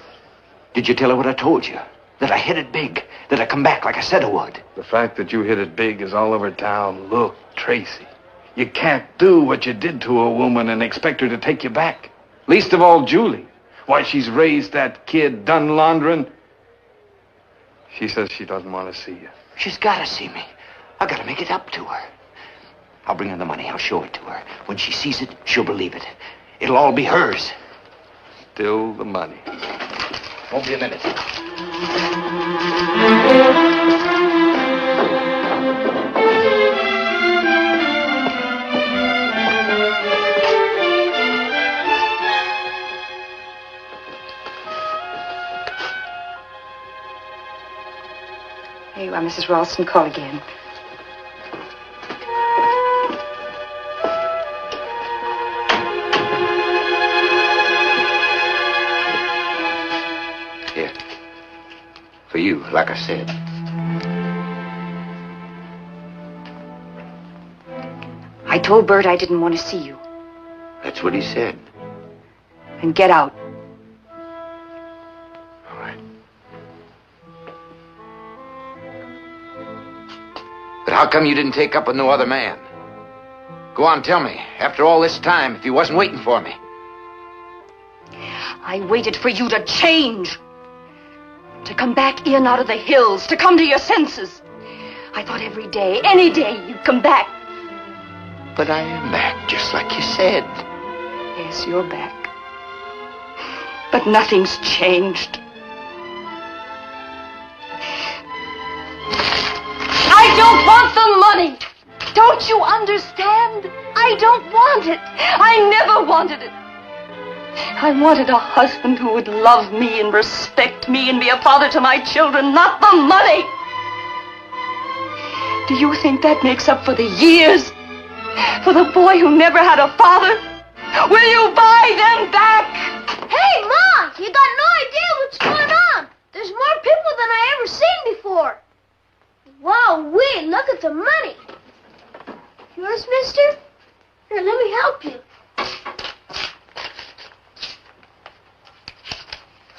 Did you tell her what I told you? That I hit it big. That I come back like I said I would. The fact that you hit it big is all over town. Look, Tracy, you can't do what you did to a woman and expect her to take you back. Least of all Julie. Why, she's raised that kid done laundering. She says she doesn't want to see you. She's got to see me. I got to make it up to her. I'll bring her the money. I'll show it to her. When she sees it, she'll believe it. It'll all be hers. Still the money. Won't be a minute. Here you are, Mrs. Ralston. Call again. Here. For you, like I said. I told Bert I didn't want to see you. That's what he said. And get out. All right. But how come you didn't take up with no other man? Go on, tell me. After all this time, if he wasn't waiting for me. I waited for you to change. To come back in out of the hills. To come to your senses. I thought every day, any day, you'd come back. But I am back, just like you said. Yes, you're back. But nothing's changed. I don't want the money. Don't Don't you understand? I don't want it. I never wanted it. I wanted a husband who would love me and respect me and be a father to my children, not the money. Do you think that makes up for the years? For the boy who never had a father? Will you buy them back? Hey, Mom! You got no idea what's going on. There's more people than I ever seen before. Wow, look at the money. Yours, mister? Here, let me help you.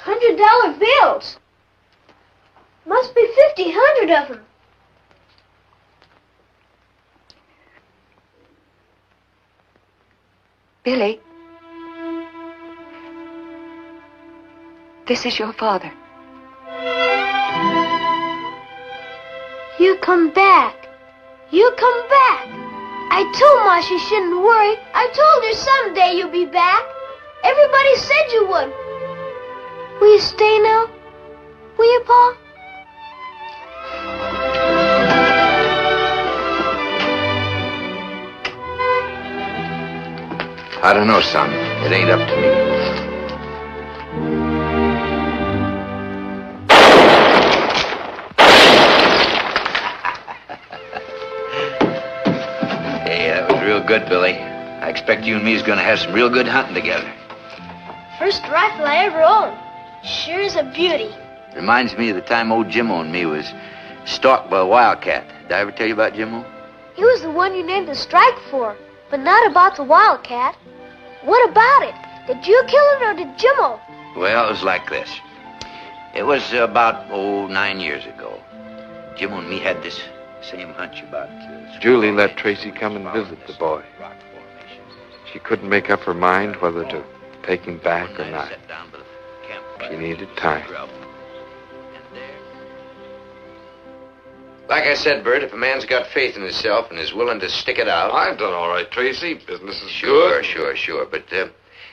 $100 bills. Must be 100 of them. Billy, this is your father. You come back. You come back. I told Ma she shouldn't worry. I told her someday you'll be back. Everybody said you would. Will you stay now? Will you, Pa? I don't know, son. It ain't up to me. Hey, that was real good, Billy. I expect you and me's gonna have some real good hunting together. First rifle I ever owned. Sure is a beauty. Reminds me of the time old Jimmo and me was stalked by a wildcat. Did I ever tell you about Jimmo? He was the one you named the strike for, but not about the wildcat. What about it? Did you kill it or did Jimmo? Well, it was like this. It was about, 9 years ago. Jimmo and me had this same hunch about... Julie let Tracy come and visit the boy. She couldn't make up her mind whether to take him back or not. She needed time. Like I said, Bert, if a man's got faith in himself and is willing to stick it out... I've done all right, Tracy. Business is Sure. good. But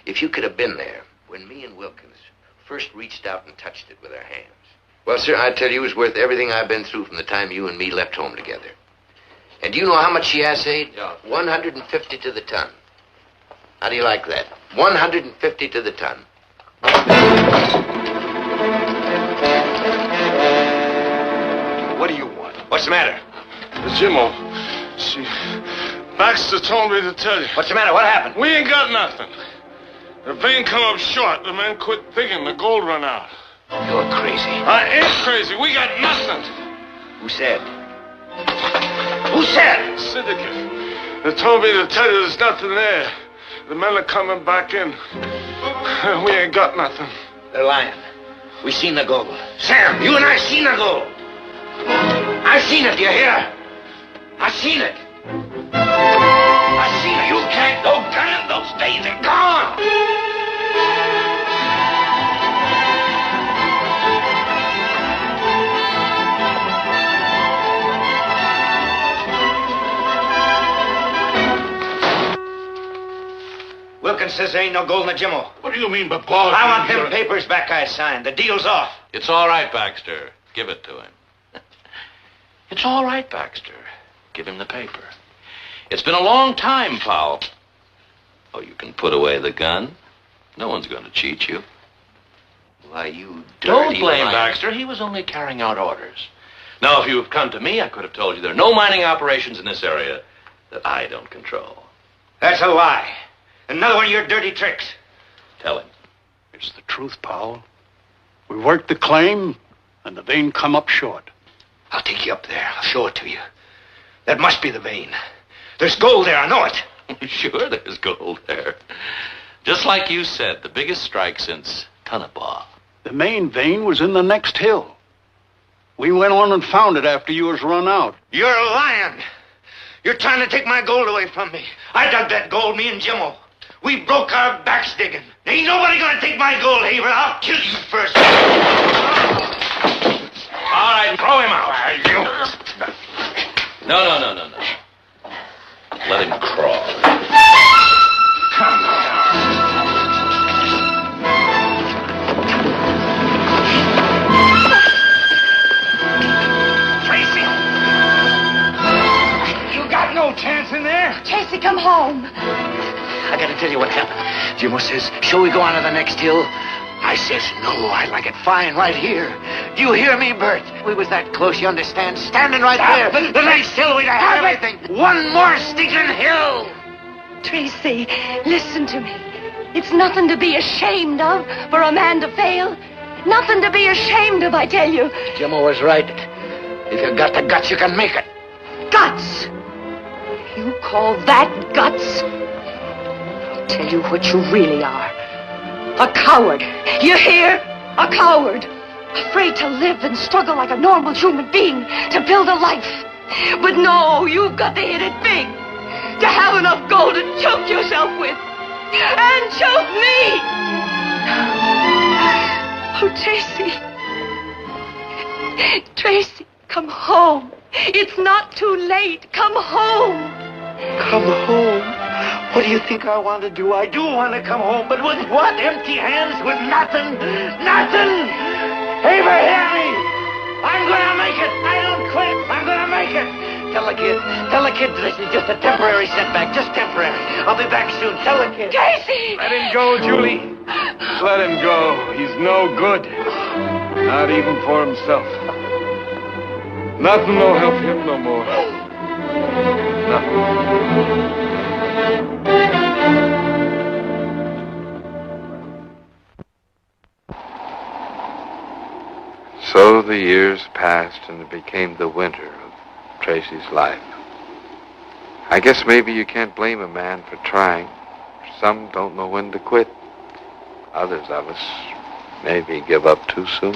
if you could have been there when me and Wilkins first reached out and touched it with our hands. Well, sir, I tell you, it was worth everything I've been through from the time you and me left home together. And do you know how much she assayed? Yeah. 150 to the ton. How do you like that? 150 to the ton. What do you want? What's the matter? Jimmo, Baxter told me to tell you. What's the matter? What happened? We ain't got nothing. The vein come up short. The men quit digging. The gold run out. You're crazy. I ain't crazy. We got nothing. Who said? Who said? Syndicate. They told me to tell you there's nothing there. The men are coming back in. We ain't got nothing. They're lying. We seen the gold. Sam, you and I seen the gold. I seen it, do you hear? I seen it. I seen it. You can't go gunning. Those days are gone. Wilkins says there ain't no gold in the Jimmo. What do you mean by Paul? I want them papers back I signed. The deal's off. It's all right, Baxter. Give it to him. It's all right, Baxter. Give him the paper. It's been a long time, pal. Oh, you can put away the gun. No one's going to cheat you. Why, you Don't dirty blame liar. Baxter. He was only carrying out orders. Now, if you have come to me, I could have told you there are no mining operations in this area that I don't control. That's a lie. Another one of your dirty tricks. Tell him. It's the truth, Powell. We worked the claim, and the vein come up short. I'll take you up there. I'll show it to you. That must be the vein. There's gold there, I know it. Sure, there's gold there. Just like you said, the biggest strike since Tonopah. The main vein was in the next hill. We went on and found it after you was run out. You're lying. You're trying to take my gold away from me. I dug that gold, me and Jimmo. We broke our backs digging. Ain't nobody gonna take my gold, Haver. I'll kill you first. All right, throw him out. No. Let him crawl. Come down. Tracy! You got no chance. home. I gotta tell you what happened. Jimmo says, shall we go on to the next hill? I says, no, I like it fine right here. Do you hear me, Bert? We was that close, you understand? Standing right there. The next hill we'd have everything. One more stinking hill. Tracy, listen to me. It's nothing to be ashamed of for a man to fail. Nothing to be ashamed of, I tell you. Jimmo was right. If you got the guts, you can make it. Guts? You call that guts? I'll tell you what you really are. A coward. You hear? A coward. Afraid to live and struggle like a normal human being to build a life. But no, you've got to hit it big. To have enough gold to choke yourself with. And choke me! Oh, Tracy. Tracy, come home. It's not too late. Come home. Come home? What do you think I want to do? I do want to come home, but with what? Empty hands? With nothing? Nothing? Ever hear me? I'm gonna make it. I don't quit. I'm gonna make it. Tell the kid this is just a temporary setback, just temporary. I'll be back soon. Tell the kid. Casey! Let him go, Julie. Let him go. He's no good. Not even for himself. Nothing will help him no more. Nothing. So the years passed and it became the winter of Tracy's life. I guess maybe you can't blame a man for trying. Some don't know when to quit. Others of us maybe give up too soon.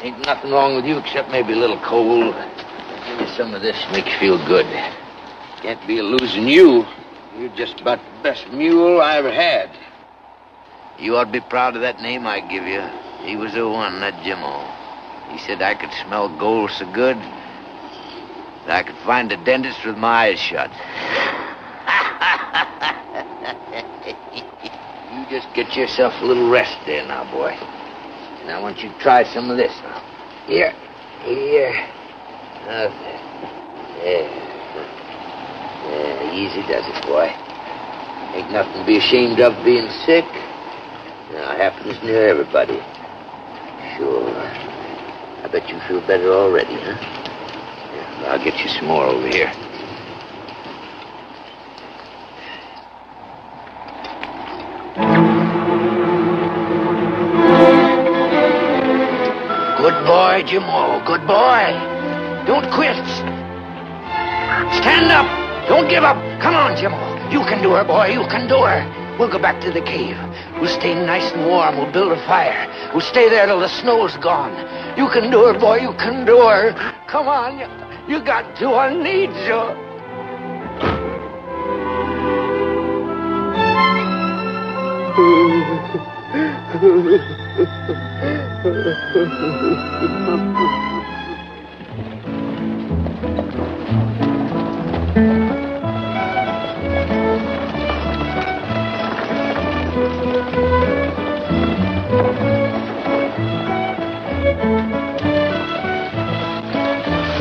Ain't nothing wrong with you except maybe a little cold. Give me some of this, make you feel good. Can't be losing you. You're just about the best mule I ever had. You ought to be proud of that name I give you. He was the one, that Jimmo. He said I could smell gold so good that I could find a dentist with my eyes shut. You just get yourself a little rest there now, boy. And I want you to try some of this now. Here. Now, there. Easy does it, boy. Ain't nothing to be ashamed of being sick. Now, it happens near everybody. Sure. I bet you feel better already, huh? Yeah, I'll get you some more over here. Good boy, Jimmo. Good boy. Don't quit. Stand up. Don't give up. Come on, Jimmo. You can do her, boy. You can do her. We'll go back to the cave. We'll stay nice and warm. We'll build a fire. We'll stay there till the snow's gone. You can do her, boy. You can do her. Come on. You got to. I need you.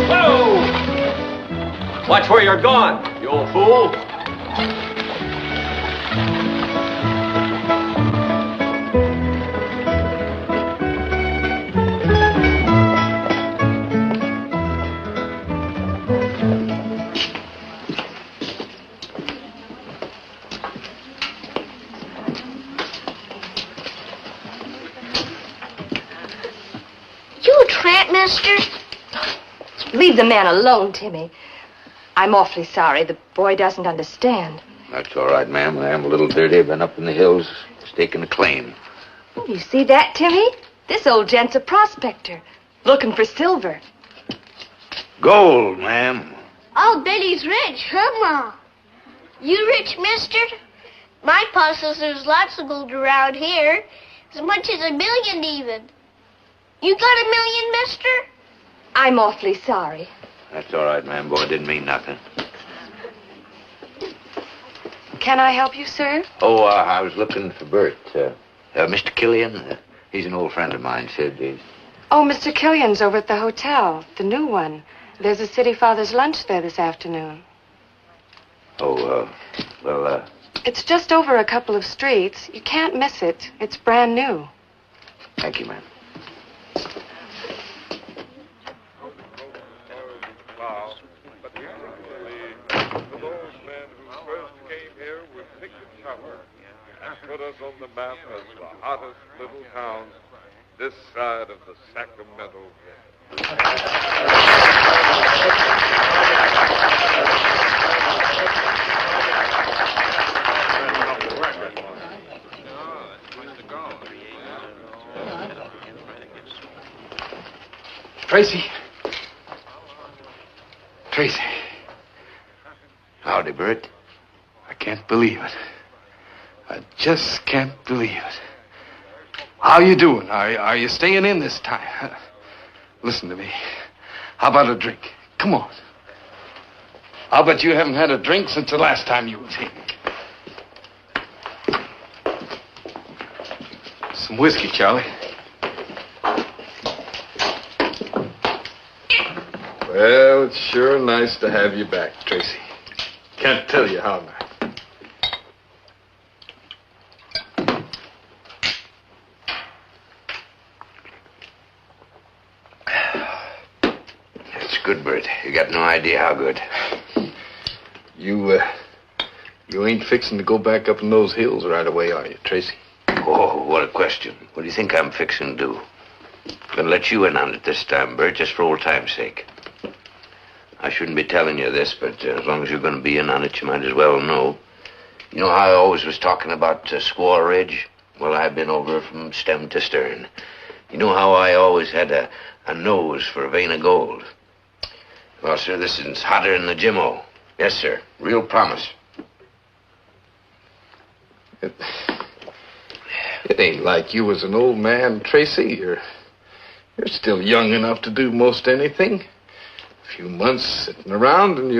Whoa! Watch where you're going, you old fool. You a tramp, mister? Leave the man alone, Timmy. I'm awfully sorry. The boy doesn't understand. That's all right, ma'am. I am a little dirty. I've been up in the hills staking a claim. You see that, Timmy? This old gent's a prospector, looking for silver. Gold, ma'am. Oh, Billy's rich, huh, Ma? You rich, mister? My pa says there's lots of gold around here. As much as 1 million, even. You got 1 million, mister? I'm awfully sorry. That's all right, ma'am. Boy, didn't mean nothing. Can I help you, sir? Oh, I was looking for Bert. Mr. Killian, he's an old friend of mine, said he's... Oh, Mr. Killian's over at the hotel, the new one. There's a City Father's lunch there this afternoon. Oh, It's just over a couple of streets. You can't miss it. It's brand new. thank you, ma'am. Put us on the map as the hottest little town this side of the Sacramento Tracy. Tracy. Howdy, Bert. I can't believe it. I just can't believe it. How you doing? Are you staying in this time? Listen to me. How about a drink? Come on. I'll bet you haven't had a drink since the last time you was here. Some whiskey, Charlie. Well, it's sure nice to have you back, Tracy. Can't tell you how nice. It's good, Bert. You got no idea how good. You ain't fixing to go back up in those hills right away, are you, Tracy? Oh, what a question. What do you think I'm fixing to do? Gonna let you in on it this time, Bert, just for old time's sake. I shouldn't be telling you this, but as long as you're gonna be in on it, you might as well know. You know how I always was talking about Squaw Ridge? Well, I've been over from stem to stern. You know how I always had a nose for a vein of gold? Well, sir, this is hotter than the Jimmo. Yes, sir. Real promise. It ain't like you was an old man, Tracy. You're still young enough to do most anything. A few months sitting around and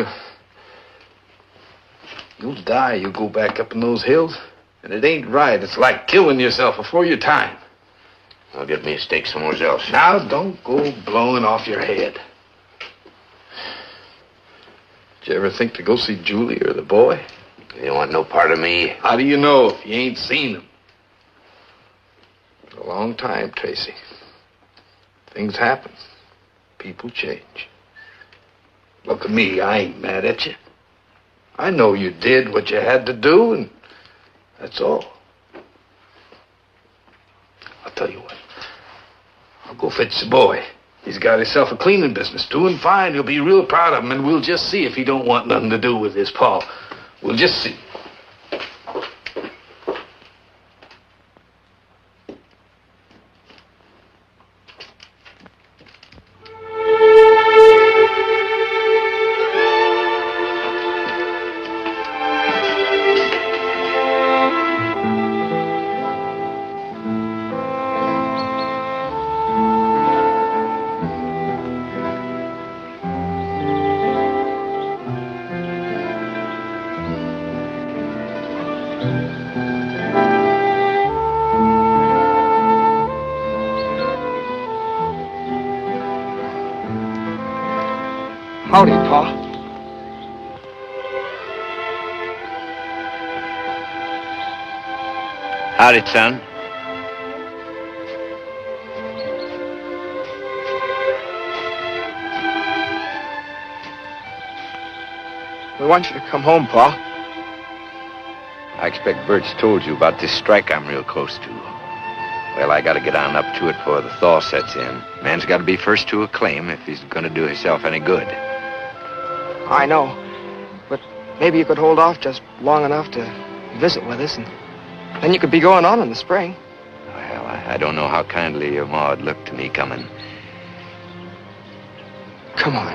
you'll die. You'll go back up in those hills. And it ain't right. It's like killing yourself before your time. I'll get me a steak somewhere else. Now, don't go blowing off your head. Did you ever think to go see Julie or the boy? You don't want no part of me. How do you know if you ain't seen them? For a long time, Tracy. Things happen. People change. Look at me. I ain't mad at you. I know you did what you had to do, and that's all. I'll tell you what. I'll go fetch the boy. He's got himself a cleaning business, doing fine. He'll be real proud of him, and we'll just see if he don't want nothing to do with his paw. We'll just see. Howdy, Pa. Howdy, son. We want you to come home, Pa. I expect Bert's told you about this strike I'm real close to. Well, I gotta get on up to it before the thaw sets in. Man's gotta be first to a claim if he's gonna do himself any good. I know. But maybe you could hold off just long enough to visit with us, and then you could be going on in the spring. Well, I don't know how kindly your ma'd look to me coming. Come on.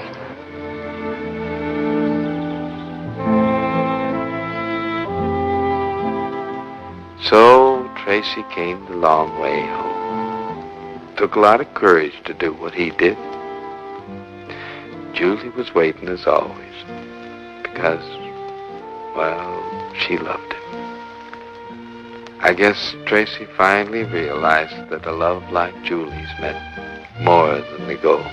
So Tracy came the long way home. Took a lot of courage to do what he did. Julie was waiting as always, because, well, she loved him. I guess Tracy finally realized that a love like Julie's meant more than the gold.